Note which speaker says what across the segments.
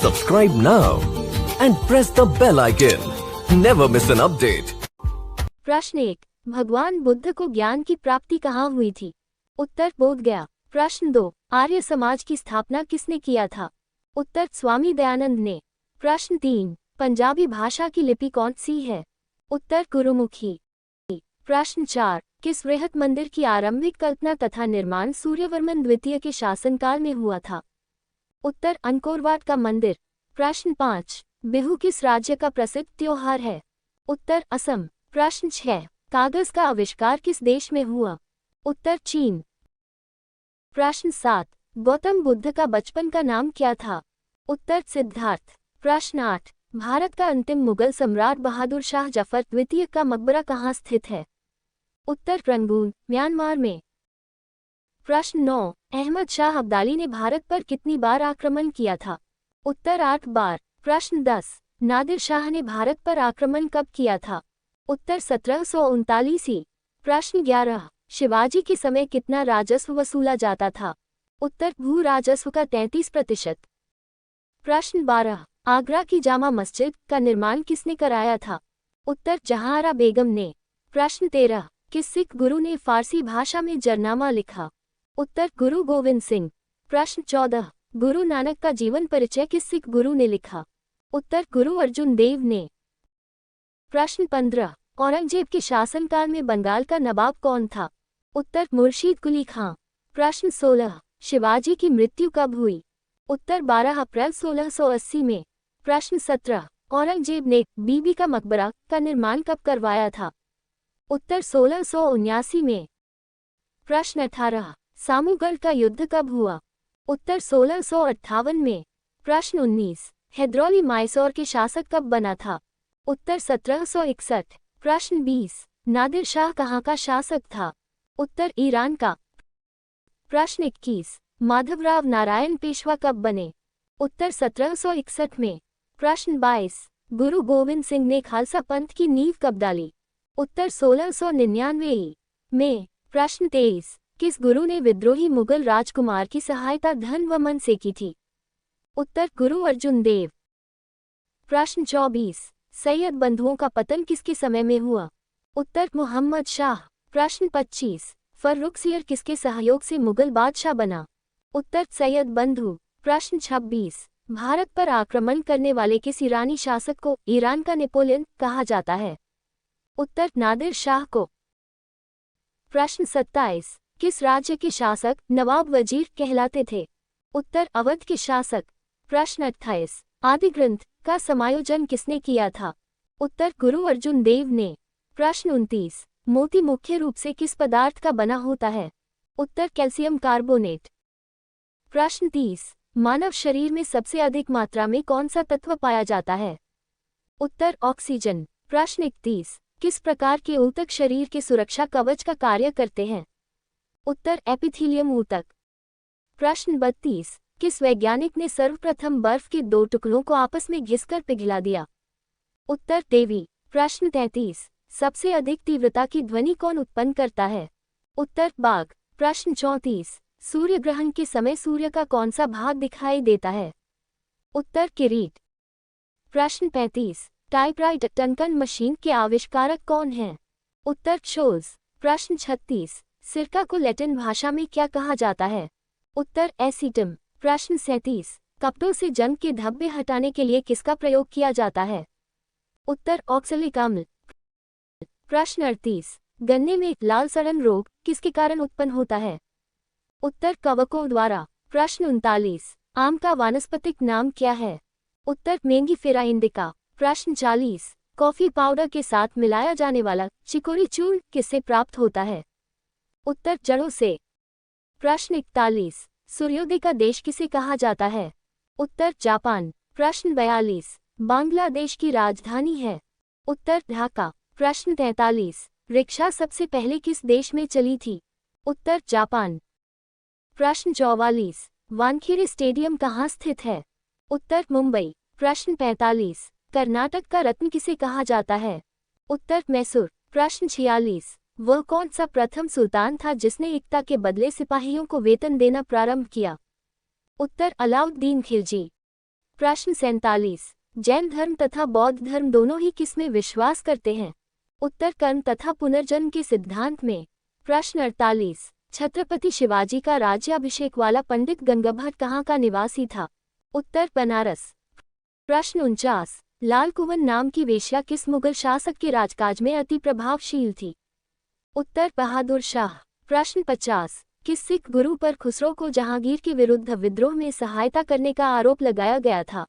Speaker 1: Subscribe now and press the bell icon. Never miss an update.
Speaker 2: प्रश्न 1. भगवान बुद्ध को ज्ञान की प्राप्ति कहाँ हुई थी? उत्तर बोध गया। प्रश्न 2. आर्य समाज की स्थापना किसने किया था? उत्तर स्वामी दयानंद ने। प्रश्न 3. पंजाबी भाषा की लिपि कौन सी है? उत्तर गुरुमुखी। प्रश्न 4. किस वृहत मंदिर की आरंभिक कल्पना तथा निर्माण सूर्यवर्मन द्वितीय के शासनकाल में हुआ था? उत्तर अंकोरवाट का मंदिर। प्रश्न 5. बिहू किस राज्य का प्रसिद्ध त्योहार है? उत्तर असम। प्रश्न 6. कागज का आविष्कार किस देश में हुआ? उत्तर चीन। प्रश्न 7. गौतम बुद्ध का बचपन का नाम क्या था? उत्तर सिद्धार्थ। प्रश्न 8. भारत का अंतिम मुगल सम्राट बहादुर शाह जफर द्वितीय का मकबरा कहाँ स्थित है? उत्तर रंगून, म्यांमार में। प्रश्न 9. अहमद शाह अब्दाली ने भारत पर कितनी बार आक्रमण किया था? उत्तर 8 बार। प्रश्न 10. नादिर शाह ने भारत पर आक्रमण कब किया था? उत्तर 1739। प्रश्न 11. शिवाजी के समय कितना राजस्व वसूला जाता था? उत्तर भू राजस्व का 33%। प्रश्न 12. आगरा की जामा मस्जिद का निर्माण किसने कराया था? उत्तर जहांआरा बेगम ने। प्रश्न 13. किस सिख गुरु ने फारसी भाषा में जरनामा लिखा? उत्तर गुरु गोविंद सिंह। प्रश्न 14. गुरु नानक का जीवन परिचय किस सिख गुरु ने लिखा? उत्तर गुरु अर्जुन देव ने। प्रश्न 15. औरंगजेब के शासनकाल में बंगाल का नवाब कौन था? उत्तर मुर्शीद कुली खां। प्रश्न 16. शिवाजी की मृत्यु कब हुई? उत्तर 12 अप्रैल 1680 में। प्रश्न 17. औरंगजेब ने बीबी का मकबरा का निर्माण कब करवाया था? उत्तर 1679 में। प्रश्न 18. सामूगढ़ का युद्ध कब हुआ? उत्तर 1658 में। प्रश्न 19. हैदरौली मायसोर के शासक कब बना था? उत्तर 1761। प्रश्न 20. नादिर शाह कहाँ का शासक था? उत्तर ईरान का। प्रश्न 21. माधवराव नारायण पेशवा कब बने? उत्तर 1761 में। प्रश्न 22. गुरु गोविंद सिंह ने खालसा पंथ की नींव कब डाली? उत्तर 1699 में। प्रश्न 23. किस गुरु ने विद्रोही मुगल राजकुमार की सहायता धन व मन से की थी? उत्तर गुरु अर्जुन देव। प्रश्न 24. सैयद बंधुओं का पतन किसके समय में हुआ? उत्तर मोहम्मद शाह। प्रश्न 25. फर्रुखसियर किसके सहयोग से मुगल बादशाह बना? उत्तर सैयद बंधु। प्रश्न 26. भारत पर आक्रमण करने वाले किस ईरानी शासक को ईरान का नेपोलियन कहा जाता है? उत्तर नादिर शाह को। प्रश्न 27. किस राज्य के शासक नवाब वजीर कहलाते थे? उत्तर अवध के शासक। प्रश्न 28. आदि ग्रंथ का समायोजन किसने किया था? उत्तर गुरु अर्जुन देव ने। प्रश्न 29. मोती मुख्य रूप से किस पदार्थ का बना होता है? उत्तर कैल्शियम कार्बोनेट। प्रश्न 30. मानव शरीर में सबसे अधिक मात्रा में कौन सा तत्व पाया जाता है? उत्तर ऑक्सीजन। प्रश्न 31. किस प्रकार के ऊतक शरीर के सुरक्षा कवच का कार्य करते हैं? उत्तर एपिथेलियम ऊतक। प्रश्न 32. किस वैज्ञानिक ने सर्वप्रथम बर्फ के 2 टुकड़ों को आपस में घिसकर पिघला दिया? उत्तर देवी। प्रश्न 33. सबसे अधिक तीव्रता की ध्वनि कौन उत्पन्न करता है? उत्तर बाघ। प्रश्न 34. सूर्य ग्रहण के समय सूर्य का कौन सा भाग दिखाई देता है? उत्तर किरीट। प्रश्न 35. टाइपराइटर टंकन मशीन के आविष्कारक कौन हैं? उत्तर शोल्ज। प्रश्न 36. सिरका को लैटिन भाषा में क्या कहा जाता है? उत्तर एसीटम। प्रश्न 37. कपड़ों से जंग के धब्बे हटाने के लिए किसका प्रयोग किया जाता है? उत्तर ऑक्सैलिक अम्ल। प्रश्न 38. गन्ने में लाल सड़न रोग किसके कारण उत्पन्न होता है? उत्तर कवकों द्वारा। प्रश्न 39. आम का वानस्पतिक नाम क्या है? उत्तर मेंगीफेरा इंडिका। प्रश्न 40. कॉफी पाउडर के साथ मिलाया जाने वाला चिकोरी चूर्ण किससे प्राप्त होता है? उत्तर जड़ों से। प्रश्न 41. सूर्योदय का देश किसे कहा जाता है? उत्तर जापान। प्रश्न 42. बांग्लादेश की राजधानी है? उत्तर ढाका। प्रश्न 43. रिक्शा सबसे पहले किस देश में चली थी? उत्तर जापान। प्रश्न 44. वानखेड़े स्टेडियम कहाँ स्थित है? उत्तर मुंबई। प्रश्न 45. कर्नाटक का रत्न किसे कहा जाता है? उत्तर मैसूर। प्रश्न 46. वह कौन सा प्रथम सुल्तान था जिसने एकता के बदले सिपाहियों को वेतन देना प्रारंभ किया? उत्तर अलाउद्दीन खिलजी। प्रश्न 47। जैन धर्म तथा बौद्ध धर्म दोनों ही किसमें विश्वास करते हैं? उत्तर कर्म तथा पुनर्जन्म के सिद्धांत में। प्रश्न 48। छत्रपति शिवाजी का राज्याभिषेक वाला पंडित गंगाभट्ट कहाँ का निवासी था? उत्तर बनारस। प्रश्न 49। लाल कुंवन नाम की वेश्या किस मुगल शासक के राजकाज में अति प्रभावशील थी? उत्तर बहादुर शाह। प्रश्न 50। किस सिख गुरु पर खुसरो को जहांगीर के विरुद्ध विद्रोह में सहायता करने का आरोप लगाया गया था?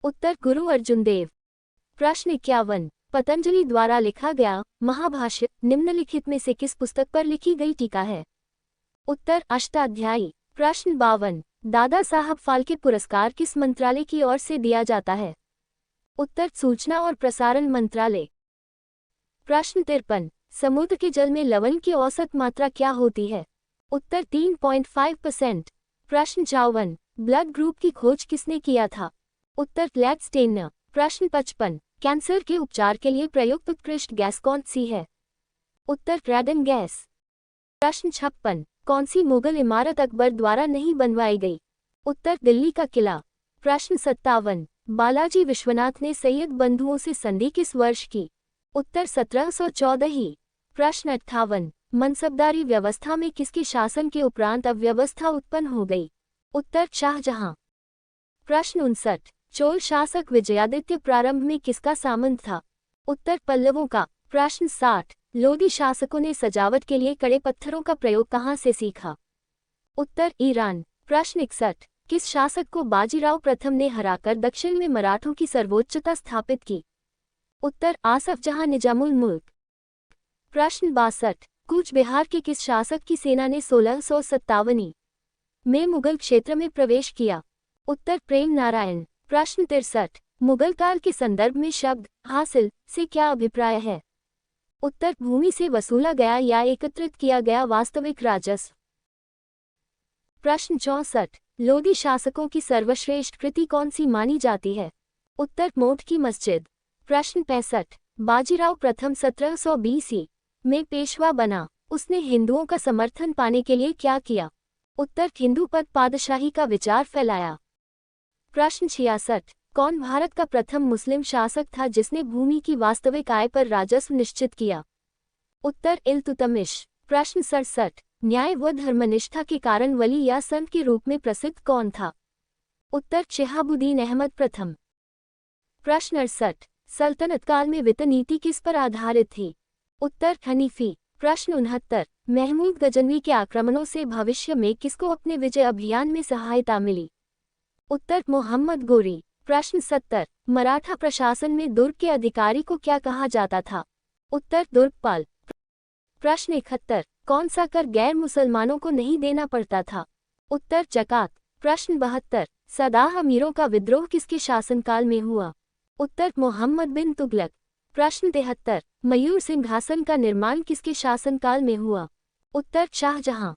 Speaker 2: उत्तर गुरु अर्जुन देव। प्रश्न 51। पतंजलि द्वारा लिखा गया महाभाष्य निम्नलिखित में से किस पुस्तक पर लिखी गई टीका है? उत्तर अष्टाध्यायी। प्रश्न 52। दादा साहब फाल्के पुरस्कार किस मंत्रालय की ओर से दिया जाता है? उत्तर सूचना और प्रसारण मंत्रालय। प्रश्न 53। समुद्र के जल में लवण की औसत मात्रा क्या होती है? उत्तर 3.5%। प्रश्न 54। ब्लड ग्रुप की खोज किसने किया था? उत्तर लैडस्टेनर। प्रश्न 55। कैंसर के उपचार के लिए प्रयुक्त उत्कृष्ट गैस कौन सी है? उत्तर रेडन गैस। प्रश्न 56। कौन सी मुगल इमारत अकबर द्वारा नहीं बनवाई गई? उत्तर दिल्ली का किला। प्रश्न 57। बालाजी विश्वनाथ ने सैयद बंधुओं से संधि किस वर्ष की? उत्तर 1714 ही। प्रश्न 58। मनसबदारी व्यवस्था में किसके शासन के उपरांत अव्यवस्था उत्पन्न हो गई? उत्तर शाहजहां। प्रश्न 59। चोल शासक विजयादित्य प्रारंभ में किसका सामंत था? उत्तर पल्लवों का। प्रश्न 60। लोदी शासकों ने सजावट के लिए कड़े पत्थरों का प्रयोग कहाँ से सीखा? उत्तर ईरान। प्रश्न 61। किस शासक को बाजीराव प्रथम ने हराकर दक्षिण में मराठों की सर्वोच्चता स्थापित की? उत्तर आसफ जहां निजामुल मुल्क। प्रश्न 62। कूच बिहार के किस शासक की सेना ने 1657 में मुगल क्षेत्र में प्रवेश किया? उत्तर प्रेम नारायण। प्रश्न 63। मुगल काल के संदर्भ में शब्द हासिल से क्या अभिप्राय है? उत्तर भूमि से वसूला गया या एकत्रित किया गया वास्तविक राजस्व। प्रश्न 64। लोदी शासकों की सर्वश्रेष्ठ कृति कौन सी मानी जाती है? उत्तर मोट की मस्जिद। प्रश्न 65। बाजीराव प्रथम 1720 में पेशवा बना, उसने हिंदुओं का समर्थन पाने के लिए क्या किया? उत्तर हिंदू पद पादशाही का विचार फैलाया। प्रश्न 66। कौन भारत का प्रथम मुस्लिम शासक था जिसने भूमि की वास्तविक आय पर राजस्व निश्चित किया? उत्तर इल्तुतमिश। प्रश्न 67। न्याय व धर्मनिष्ठा के कारण वली या संत के रूप में प्रसिद्ध कौन था? उत्तर शिहाबुद्दीन अहमद प्रथम। प्रश्न 68। सल्तनत काल में वित्त नीति किस पर आधारित थी? उत्तर हनीफी। प्रश्न 69। महमूद गजनवी के आक्रमणों से भविष्य में किसको अपने विजय अभियान में सहायता मिली? उत्तर मोहम्मद गोरी। प्रश्न 70। मराठा प्रशासन में दुर्ग के अधिकारी को क्या कहा जाता था? उत्तर दुर्गपाल। प्रश्न 71। कौन सा कर गैर मुसलमानों को नहीं देना पड़ता था? उत्तर जकात। प्रश्न 72। सदाह अमीरों का विद्रोह किसके शासनकाल में हुआ? उत्तर मोहम्मद बिन तुगलक। प्रश्न 73। मयूर सिंहासन का निर्माण किसके शासनकाल में हुआ? उत्तर शाहजहां।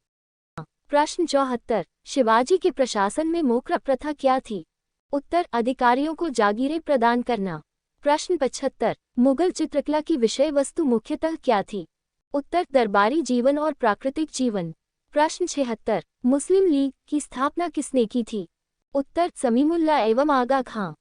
Speaker 2: प्रश्न 74। शिवाजी के प्रशासन में मोक्रा प्रथा क्या थी? उत्तर अधिकारियों को जागीरें प्रदान करना। प्रश्न 75। मुगल चित्रकला की विषय वस्तु मुख्यतः क्या थी? उत्तर दरबारी जीवन और प्राकृतिक जीवन। प्रश्न 76। मुस्लिम लीग की स्थापना किसने की थी? उत्तर समीमुल्लाह एवं आगा खां।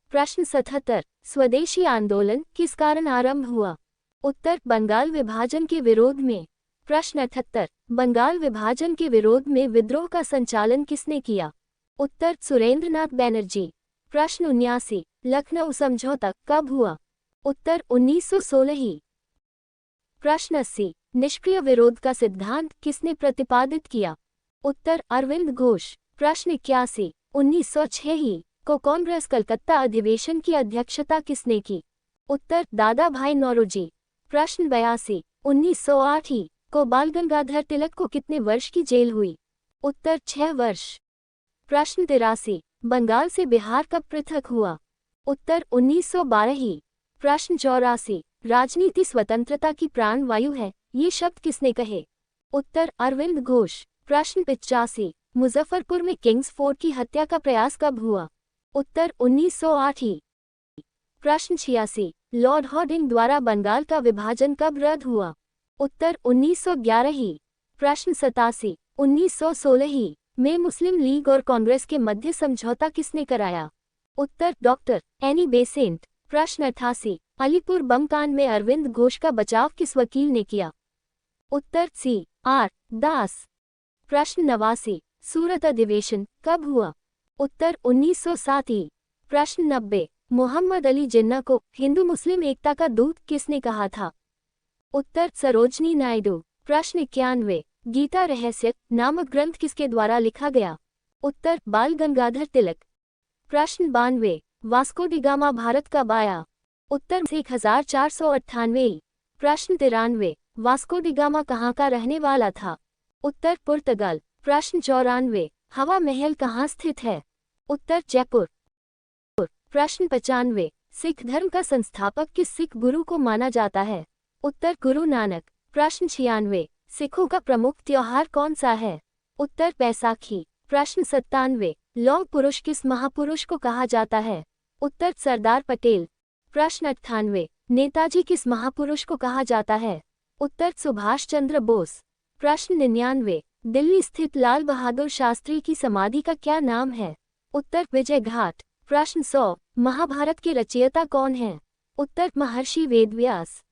Speaker 2: प्रश्न 77। स्वदेशी आंदोलन किस कारण आरंभ हुआ? उत्तर बंगाल विभाजन के विरोध में। प्रश्न 78। बंगाल विभाजन के विरोध में विद्रोह का संचालन किसने किया? उत्तर सुरेंद्रनाथ बैनर्जी। प्रश्न 79। लखनऊ समझौता कब हुआ? उत्तर 1916 ही। प्रश्न 80। निष्क्रिय विरोध का सिद्धांत किसने प्रतिपादित किया? उत्तर अरविंद घोष। प्रश्न 81। 1906 ही को कांग्रेस कलकत्ता अधिवेशन की अध्यक्षता किसने की? उत्तर दादा भाई नौरोजी। प्रश्न 82। 1908 ही को बाल गंगाधर तिलक को कितने वर्ष की जेल हुई? उत्तर 6 वर्ष। प्रश्न 83। बंगाल से बिहार कब पृथक हुआ? उत्तर 1912 ही। प्रश्न 84। राजनीति स्वतंत्रता की प्राण वायु है, ये शब्द किसने कहे? उत्तर अरविंद घोष। प्रश्न 85। मुजफ्फरपुर में किंग्स फोर्ट की हत्या का प्रयास कब हुआ? उत्तर 1908 ही। प्रश्न 86। लॉर्ड हॉर्डिंग द्वारा बंगाल का विभाजन कब रद्द हुआ? उत्तर 1911 ही। प्रश्न 87। 1916 ही में मुस्लिम लीग और कांग्रेस के मध्य समझौता किसने कराया? उत्तर डॉक्टर एनी बेसेंट। प्रश्न 88, अलीपुर बम कांड में अरविंद घोष का बचाव किस वकील ने किया? उत्तर सी आर दास। प्रश्न 89, सूरत अधिवेशन कब हुआ? उत्तर 1907 ही। प्रश्न 90, मोहम्मद अली जिन्ना को हिंदू मुस्लिम एकता का दूत किसने कहा था? उत्तर सरोजनी नायडू। प्रश्न 91, गीता रहस्य नामक ग्रंथ किसके द्वारा लिखा गया? उत्तर बाल गंगाधर तिलक। प्रश्न 92, वास्को डी गामा भारत कब आया? उत्तर 1498। प्रश्न 93, वास्को डी गामा कहाँ का रहने वाला था? उत्तर पुर्तगाल। प्रश्न 94, हवा महल कहाँ स्थित है? उत्तर जयपुर। प्रश्न 95, सिख धर्म का संस्थापक किस सिख गुरु को माना जाता है? उत्तर गुरु नानक। प्रश्न 96, सिखों का प्रमुख त्योहार कौन सा है? उत्तर बैसाखी। प्रश्न 97, लौह पुरुष किस महापुरुष को कहा जाता है? उत्तर सरदार पटेल। प्रश्न 98, नेताजी किस महापुरुष को कहा जाता है? उत्तर सुभाष चंद्र बोस। प्रश्न 99, दिल्ली स्थित लाल बहादुर शास्त्री की समाधि का क्या नाम है? उत्तर विजय घाट। प्रश्न 100, महाभारत के रचयिता कौन हैं? उत्तर महर्षि वेदव्यास।